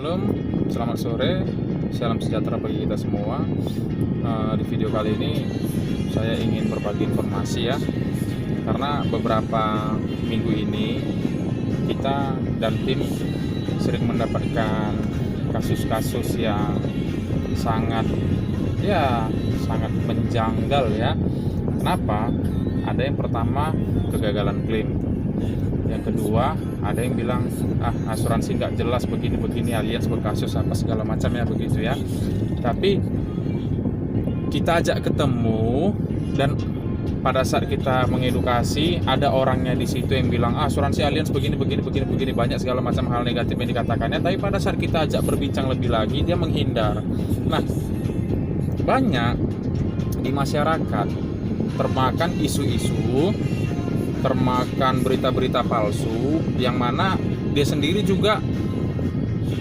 Maklum, selamat sore, salam sejahtera bagi kita semua. Di video kali ini saya ingin berbagi informasi ya, karena beberapa minggu ini kita dan tim sering mendapatkan kasus-kasus yang sangat menjanggal ya. Kenapa? Ada yang pertama, kegagalan klaim. Yang kedua, ada yang bilang asuransi nggak jelas begini-begini, alias berkasus apa segala macam ya, begitu ya. Tapi kita ajak ketemu, dan pada saat kita mengedukasi, ada orangnya di situ yang bilang asuransi alias begini, banyak segala macam hal negatif yang dikatakannya. Tapi pada saat kita ajak berbincang lebih lagi, dia menghindar. Nah, banyak di masyarakat termakan isu-isu, termakan berita-berita palsu, yang mana dia sendiri juga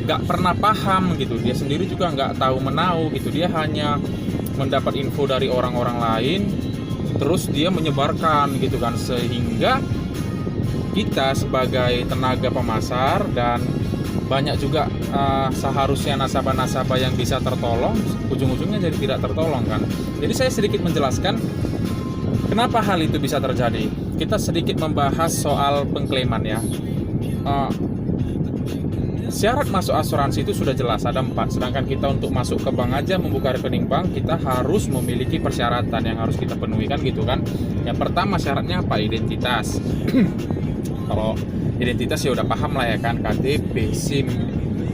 nggak pernah paham gitu, dia sendiri juga nggak tahu menau gitu, dia hanya mendapat info dari orang-orang lain, terus dia menyebarkan gitu kan, sehingga kita sebagai tenaga pemasar dan banyak juga seharusnya nasabah-nasabah yang bisa tertolong, ujung-ujungnya jadi tidak tertolong kan. Jadi saya sedikit menjelaskan kenapa hal itu bisa terjadi. Kita sedikit membahas soal pengklaiman ya. Syarat masuk asuransi itu sudah jelas, ada 4. Sedangkan kita untuk masuk ke bank aja, membuka rekening bank, kita harus memiliki persyaratan yang harus kita penuhi kan gitu kan. Yang pertama syaratnya apa? Identitas. Kalau identitas ya udah paham lah ya kan, KTP, SIM,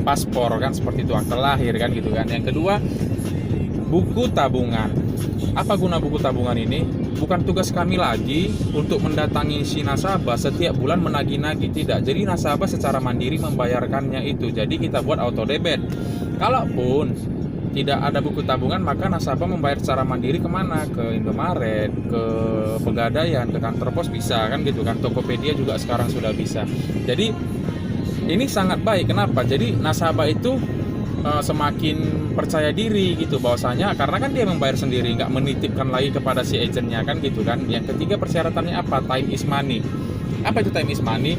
paspor kan, seperti itu, akte lahir kan gitu kan. Yang kedua, buku tabungan. Apa guna buku tabungan ini? Bukan tugas kami lagi untuk mendatangi si nasabah setiap bulan menagih-nagih, tidak. Jadi nasabah secara mandiri membayarkannya itu. Jadi kita buat auto debit. Kalaupun tidak ada buku tabungan, maka nasabah membayar secara mandiri kemana? Ke Indomaret, ke Pegadaian, ke kantor pos bisa kan gitu kan. Tokopedia juga sekarang sudah bisa. Jadi ini sangat baik. Kenapa? Jadi nasabah itu semakin percaya diri gitu bahwasanya, karena kan dia membayar sendiri, nggak menitipkan lagi kepada si agentnya kan gitu kan. Yang ketiga persyaratannya apa? Time is money. Apa itu time is money?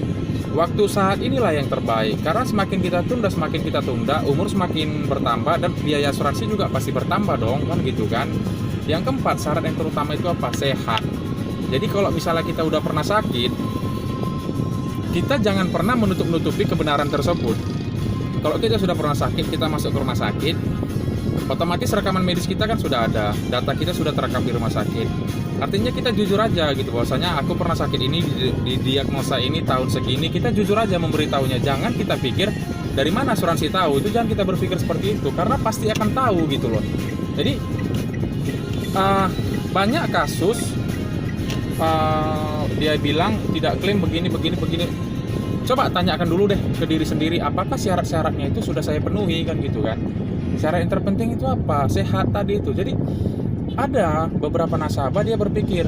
Waktu saat inilah yang terbaik, karena semakin kita tunda, umur semakin bertambah dan biaya asuransi juga pasti bertambah dong kan gitu kan. Yang keempat, syarat yang terutama itu apa? Sehat. Jadi kalau misalnya kita udah pernah sakit, kita jangan pernah menutup-nutupi kebenaran tersebut. Kalau kita sudah pernah sakit, kita masuk ke rumah sakit, otomatis rekaman medis kita kan sudah ada, data kita sudah terekam di rumah sakit. Artinya kita jujur aja gitu, bahwasanya aku pernah sakit ini, di diagnosa ini tahun segini. Kita jujur aja memberitahunya. Jangan kita pikir dari mana asuransi tahu, itu jangan kita berpikir seperti itu, karena pasti akan tahu gitu loh. Jadi banyak kasus dia bilang tidak klaim begini. Coba tanyakan dulu deh ke diri sendiri, apakah syarat-syaratnya itu sudah saya penuhi kan gitu kan. Syarat yang terpenting itu apa? Sehat tadi itu. Jadi ada beberapa nasabah dia berpikir,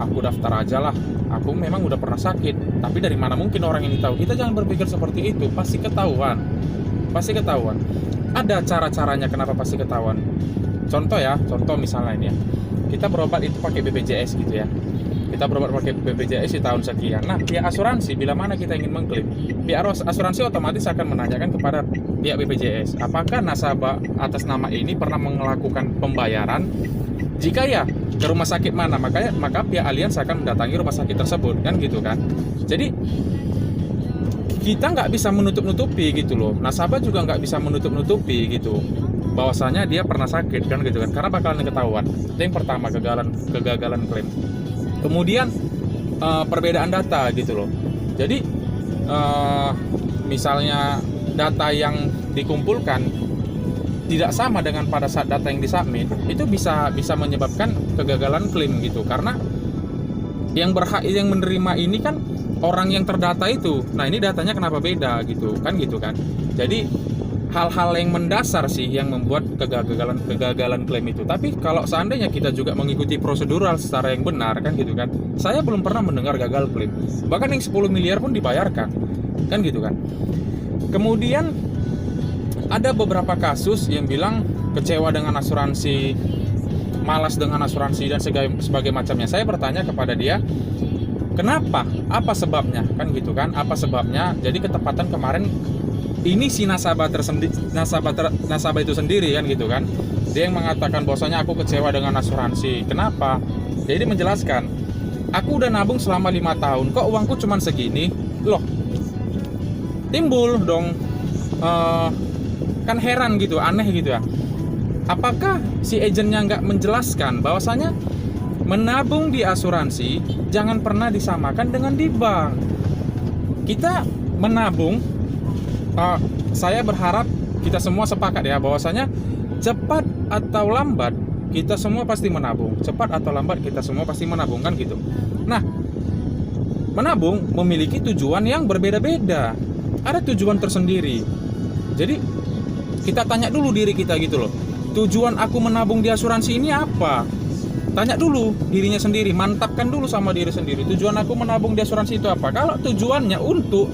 aku daftar aja lah, aku memang udah pernah sakit, tapi dari mana mungkin orang ini tahu. Kita jangan berpikir seperti itu, pasti ketahuan. Ada cara-caranya kenapa pasti ketahuan. Contoh misalnya ini ya, kita berobat itu pakai BPJS gitu ya. Kita berobat pakai BPJS di tahun sekian. Nah, pihak asuransi bila mana kita ingin mengklaim, pihak asuransi otomatis akan menanyakan kepada pihak BPJS, apakah nasabah atas nama ini pernah melakukan pembayaran? Jika ya, ke rumah sakit mana? Maka pihak Allianz akan mendatangi rumah sakit tersebut kan gitu kan. Jadi kita nggak bisa menutup-nutupi gitu loh. Nasabah juga nggak bisa menutup-nutupi gitu, bahwasanya dia pernah sakit kan gitu kan, karena bakalan ketahuan. Itu yang pertama, kegagalan klaim. Kemudian perbedaan data gitu loh. Jadi misalnya data yang dikumpulkan tidak sama dengan pada saat data yang disubmit, itu bisa menyebabkan kegagalan klaim gitu. Karena yang berhak, yang menerima ini kan orang yang terdata itu. Nah, ini datanya kenapa beda gitu kan. Jadi hal-hal yang mendasar sih yang membuat kegagalan klaim itu. Tapi kalau seandainya kita juga mengikuti prosedural secara yang benar kan gitu kan, saya belum pernah mendengar gagal klaim. Bahkan yang 10 miliar pun dibayarkan kan gitu kan. Kemudian ada beberapa kasus yang bilang kecewa dengan asuransi, malas dengan asuransi dan sebagai macamnya. Saya bertanya kepada dia, kenapa? Apa sebabnya? Kan gitu kan, apa sebabnya? Jadi ketepatan kemarin ini si nasabah itu sendiri kan gitu kan. Dia yang mengatakan bahwasanya aku kecewa dengan asuransi. Kenapa? Jadi menjelaskan, aku udah nabung selama 5 tahun, kok uangku cuma segini? Loh, timbul dong kan heran gitu, aneh gitu ya. Apakah si agennya nggak menjelaskan bahwasanya menabung di asuransi jangan pernah disamakan dengan di bank. Kita menabung, saya berharap kita semua sepakat ya bahwasanya cepat atau lambat kita semua pasti menabung. Cepat atau lambat kita semua pasti menabung kan gitu. Nah, menabung memiliki tujuan yang berbeda-beda. Ada tujuan tersendiri. Jadi kita tanya dulu diri kita gitu loh. Tujuan aku menabung di asuransi ini apa? Tanya dulu dirinya sendiri, mantapkan dulu sama diri sendiri. Tujuan aku menabung di asuransi itu apa? Kalau tujuannya untuk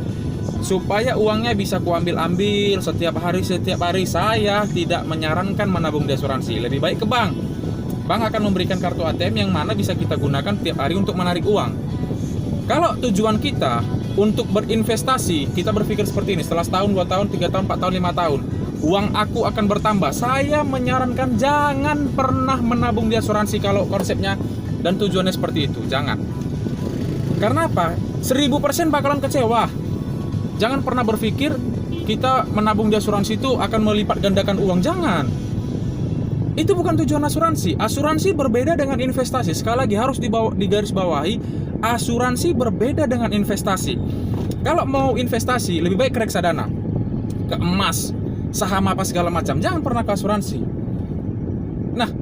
supaya uangnya bisa kuambil-ambil setiap hari, saya tidak menyarankan menabung di asuransi. Lebih baik ke bank. Bank akan memberikan kartu ATM yang mana bisa kita gunakan tiap hari untuk menarik uang. Kalau tujuan kita untuk berinvestasi, kita berpikir seperti ini, setelah setahun, 2 tahun, 3 tahun, 4 tahun, 5 tahun, uang aku akan bertambah. Saya menyarankan jangan pernah menabung di asuransi kalau konsepnya dan tujuannya seperti itu. Jangan. Karena apa? 1000% bakalan kecewa. Jangan pernah berpikir kita menabung di asuransi itu akan melipat gandakan uang. Jangan. Itu bukan tujuan asuransi. Asuransi berbeda dengan investasi. Sekali lagi harus digarisbawahi, asuransi berbeda dengan investasi. Kalau mau investasi, lebih baik ke reksadana, ke emas, saham apa segala macam. Jangan pernah ke asuransi. Nah,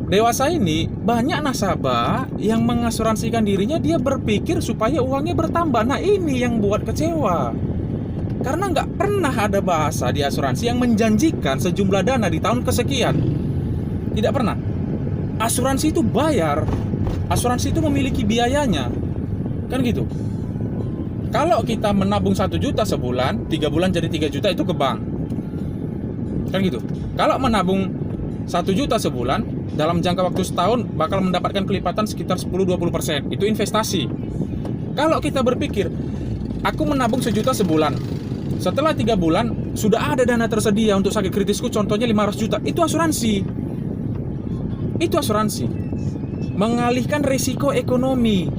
dewasa ini banyak nasabah yang mengasuransikan dirinya, dia berpikir supaya uangnya bertambah. Nah, ini yang buat kecewa. Karena nggak pernah ada bahasa di asuransi yang menjanjikan sejumlah dana di tahun kesekian. Tidak pernah. Asuransi itu bayar. Asuransi itu memiliki biayanya. Kan gitu. Kalau kita menabung 1 juta sebulan, 3 bulan jadi 3 juta itu ke bank. Kan gitu. Kalau menabung 1 juta sebulan, dalam jangka waktu setahun bakal mendapatkan kelipatan sekitar 10-20%. Itu investasi. Kalau kita berpikir, aku menabung 1 juta sebulan, setelah 3 bulan sudah ada dana tersedia untuk sakit kritisku, contohnya 500 juta. Itu asuransi. Itu asuransi. Mengalihkan risiko ekonomi.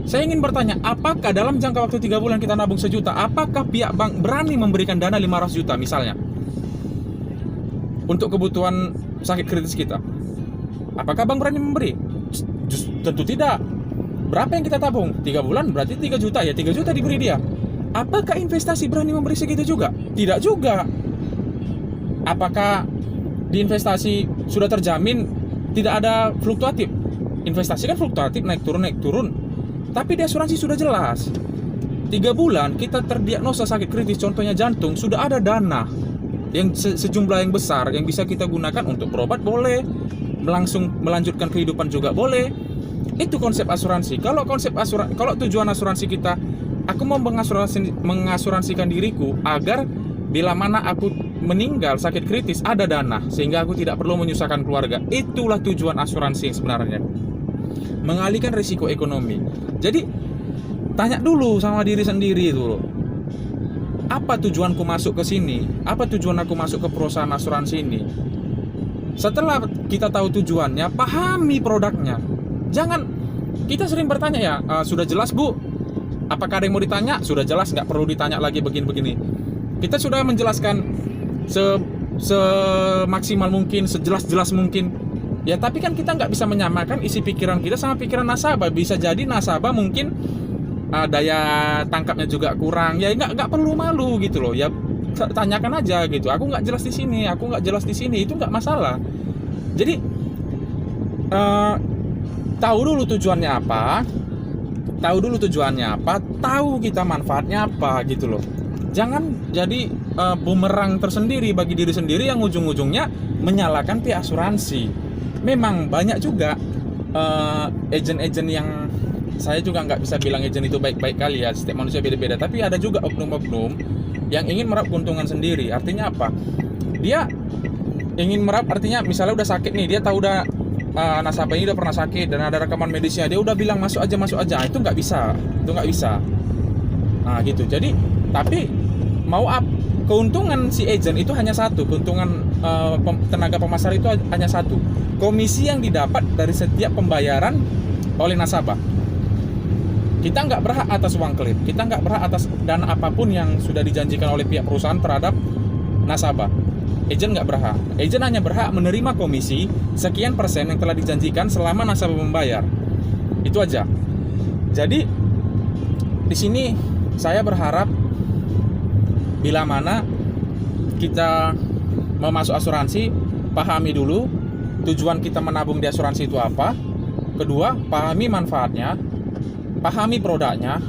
Saya ingin bertanya, apakah dalam jangka waktu 3 bulan kita nabung 1 juta, apakah pihak bank berani memberikan dana 500 juta misalnya untuk kebutuhan sakit kritis kita? Apakah bank berani memberi? Tentu tidak. Berapa yang kita tabung? 3 bulan berarti 3 juta ya, 3 juta diberi dia. Apakah investasi berani memberi segitu juga? Tidak juga. Apakah di investasi sudah terjamin tidak ada fluktuatif? Investasi kan fluktuatif, naik turun. Tapi di asuransi sudah jelas. 3 bulan kita terdiagnosa sakit kritis, contohnya jantung, sudah ada dana yang sejumlah yang besar yang bisa kita gunakan untuk berobat boleh, langsung melanjutkan kehidupan juga boleh. Itu konsep asuransi. Kalau tujuan asuransi kita, aku mau mengasuransikan diriku agar bila mana aku meninggal sakit kritis ada dana sehingga aku tidak perlu menyusahkan keluarga. Itulah tujuan asuransi yang sebenarnya. Mengalihkan risiko ekonomi. Jadi tanya dulu sama diri sendiri dulu. Apa tujuanku masuk ke sini? Apa tujuan aku masuk ke perusahaan asuransi ini? Setelah kita tahu tujuannya, pahami produknya. Jangan, kita sering bertanya ya, sudah jelas Bu? Apakah ada yang mau ditanya? Sudah jelas, nggak perlu ditanya lagi begini-begini. Kita sudah menjelaskan semaksimal mungkin, sejelas-jelas mungkin. Ya tapi kan kita nggak bisa menyamakan isi pikiran kita sama pikiran nasabah. Bisa jadi nasabah mungkin daya tangkapnya juga kurang. Ya nggak perlu malu gitu loh. Ya tanyakan aja gitu. Aku nggak jelas di sini, aku nggak jelas di sini. Itu nggak masalah. Jadi tahu dulu tujuannya apa. Tahu kita manfaatnya apa gitu loh. Jangan jadi bumerang tersendiri bagi diri sendiri yang ujung-ujungnya menyalahkan pihak asuransi. Memang banyak juga agen-agen yang, saya juga nggak bisa bilang agen itu baik-baik kali ya, setiap manusia beda-beda. Tapi ada juga oknum-oknum yang ingin meraup keuntungan sendiri. Artinya apa? Dia ingin meraup, artinya misalnya udah sakit nih, dia tahu udah nasabah ini udah pernah sakit dan ada rekaman medisnya, dia udah bilang masuk aja. Itu nggak bisa. Nah gitu. Jadi tapi keuntungan si agent itu hanya satu, keuntungan tenaga pemasar itu hanya satu, komisi yang didapat dari setiap pembayaran oleh nasabah. Kita nggak berhak atas uang klaim, kita nggak berhak atas dana apapun yang sudah dijanjikan oleh pihak perusahaan terhadap nasabah. Agent nggak berhak, agent hanya berhak menerima komisi sekian persen yang telah dijanjikan selama nasabah membayar. Itu aja. Jadi di sini saya berharap bila mana kita mau masuk asuransi, pahami dulu tujuan kita menabung di asuransi itu apa. Kedua, pahami manfaatnya, pahami produknya.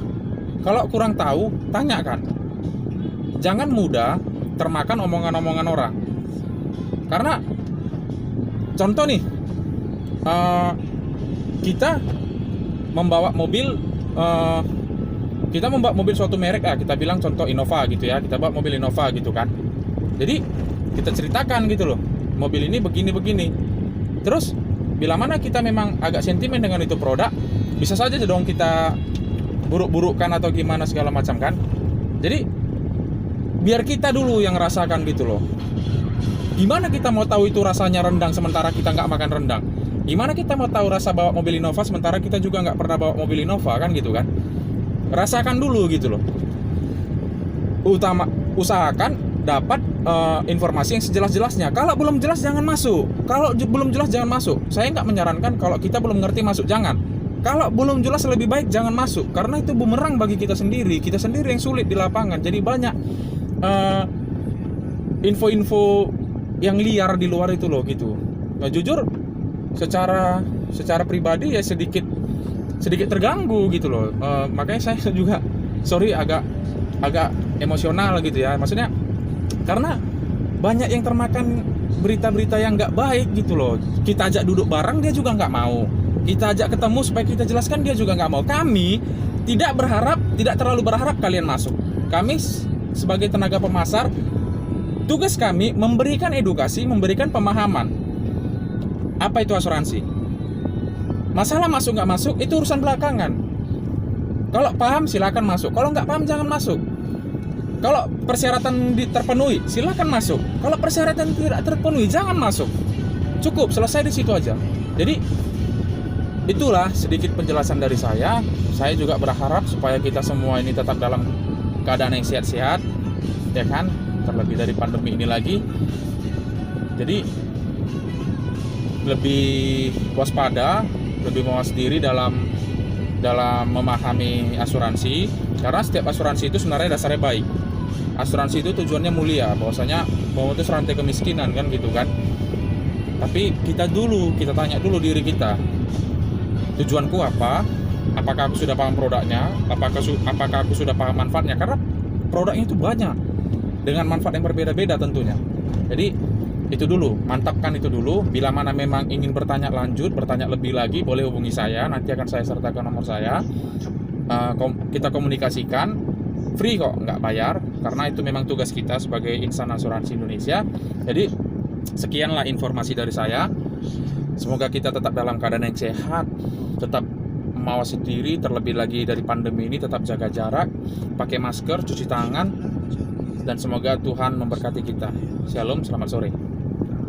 Kalau kurang tahu, tanyakan. Jangan mudah termakan omongan-omongan orang. Karena contoh nih, kita membawa mobil suatu merek, kita bilang contoh Innova gitu ya, kita bawa mobil Innova gitu kan. Jadi kita ceritakan gitu loh, mobil ini begini-begini. Terus bila mana kita memang agak sentimen dengan itu produk, bisa saja dong kita buruk-burukkan atau gimana segala macam kan. Jadi biar kita dulu yang rasakan gitu loh. Gimana kita mau tahu itu rasanya rendang sementara kita nggak makan rendang? Gimana kita mau tahu rasa bawa mobil Innova sementara kita juga nggak pernah bawa mobil Innova kan gitu kan? Rasakan dulu gitu loh. Usahakan dapat informasi yang sejelas-jelasnya. Kalau belum jelas jangan masuk. Kalau belum jelas jangan masuk. Saya nggak menyarankan kalau kita belum ngerti masuk, jangan. Kalau belum jelas lebih baik jangan masuk, karena itu bumerang bagi kita sendiri yang sulit di lapangan. Jadi banyak info-info yang liar di luar itu loh gitu. Nah, jujur secara pribadi ya sedikit terganggu gitu loh. Makanya saya juga agak emosional gitu ya. Maksudnya karena banyak yang termakan berita-berita yang nggak baik gitu loh. Kita ajak duduk bareng dia juga nggak mau. Kita ajak ketemu supaya kita jelaskan dia juga nggak mau. Kami tidak terlalu berharap kalian masuk. Kami sebagai tenaga pemasar, tugas kami memberikan edukasi, memberikan pemahaman. Apa itu asuransi? Masalah masuk nggak masuk itu urusan belakangan. Kalau paham silakan masuk. Kalau nggak paham jangan masuk. Kalau persyaratan terpenuhi silakan masuk. Kalau persyaratan tidak terpenuhi jangan masuk. Cukup, selesai di situ aja. Jadi itulah sedikit penjelasan dari saya. Saya juga berharap supaya kita semua ini tetap dalam keadaan yang sehat-sehat, ya kan? Terlebih dari pandemi ini lagi. Jadi lebih waspada, lebih mawas diri dalam memahami asuransi, karena setiap asuransi itu sebenarnya dasarnya baik. Asuransi itu tujuannya mulia, bahwasanya memutus rantai kemiskinan kan gitu kan. Tapi kita tanya dulu diri kita, tujuanku apa? Apakah aku sudah paham produknya? Apakah aku sudah paham manfaatnya? Karena produknya itu banyak dengan manfaat yang berbeda-beda tentunya. Jadi itu dulu, mantapkan itu dulu. Bila mana memang ingin bertanya lebih lagi, boleh hubungi saya. Nanti akan saya sertakan nomor saya. Kita komunikasikan, free kok, nggak bayar. Karena itu memang tugas kita sebagai insan asuransi Indonesia. Jadi sekianlah informasi dari saya. Semoga kita tetap dalam keadaan yang sehat, tetap mawas diri, terlebih lagi dari pandemi ini, tetap jaga jarak, pakai masker, cuci tangan, dan semoga Tuhan memberkati kita. Shalom, selamat sore.